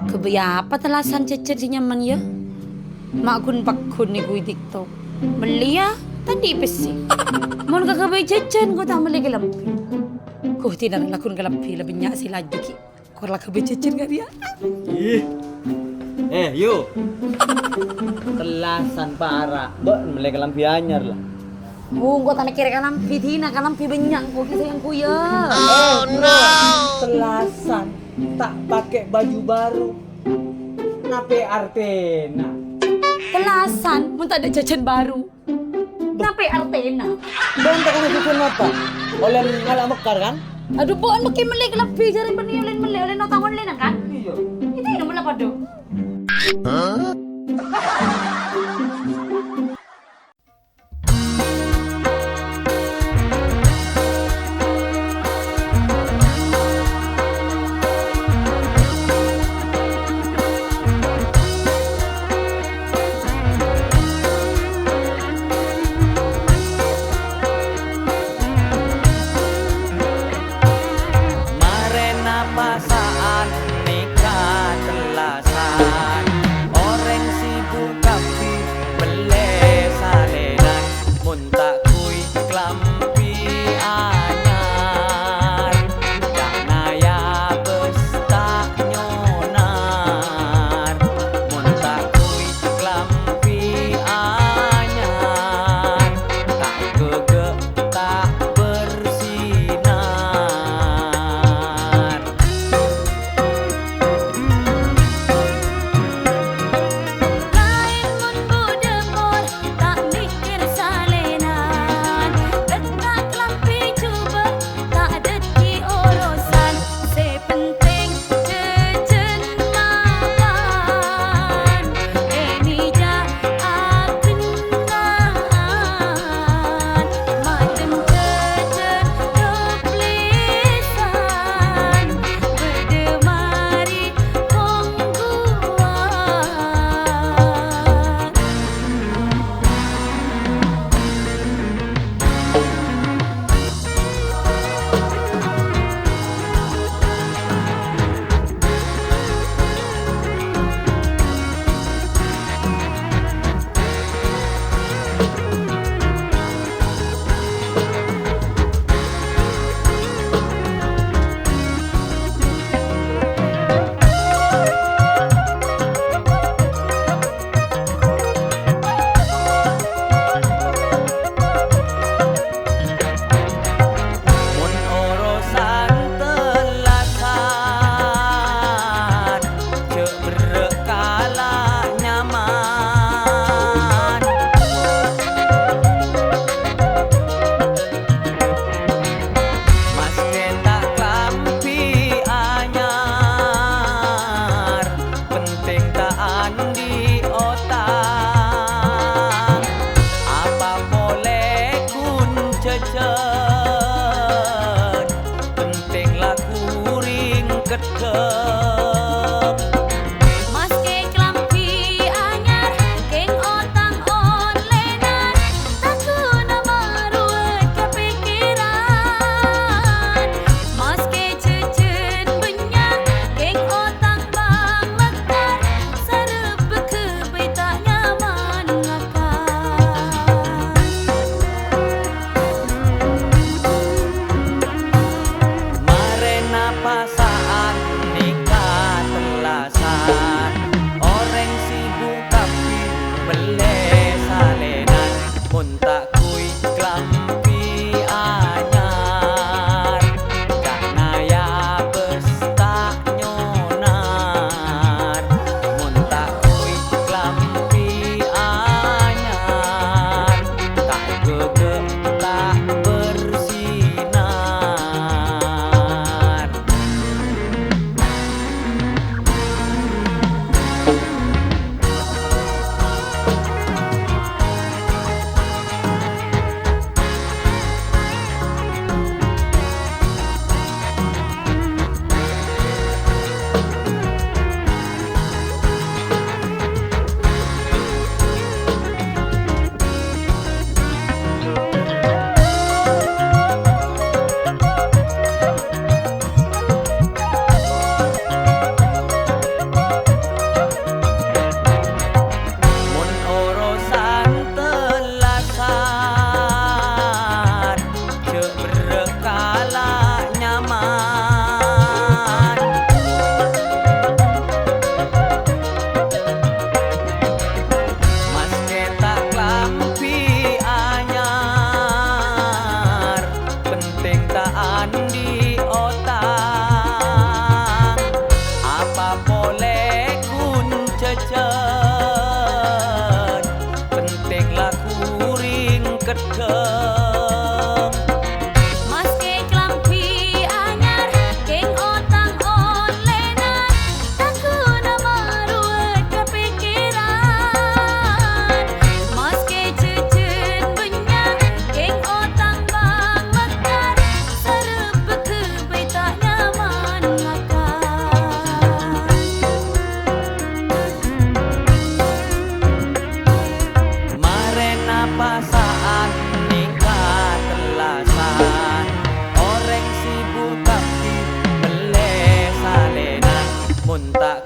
Kebaya apa telasan cecet si nyaman ya? Mak kun pakun ni gue TikTok. Beli ya, tadi pesi. Mon kakak bayi cecen kau tak beli kelampi. Kau tidak lakun kelampi lebih nyak si laju ki. Kau lah kebayi cecen gak dia? Ih. Yuk. Telasan parah. Mbak mulai kelampi anyar lah. Kau tak nak kira kelampi tina kelampi banyak kau kisah yang ku ya. No. Telasan tak pakai baju baru. Kenapa artena? Telasan, mun tak ada jajan baru. Kenapa Artena? Bang tak kena jajan apa? Oleh ngalak mekar kan? Aduh, bukan makin melek lebih jari penilaian melek oleh nota online kan? Iya. Itu yang mana padu? Marena pasaan nikah telasan. Orang sibuk tapi bele salenan. Muntak kui klampi anyar. Dana ya pesta nyonar. Muntak kui klampi anyar. Tak kege tak bersinar. munta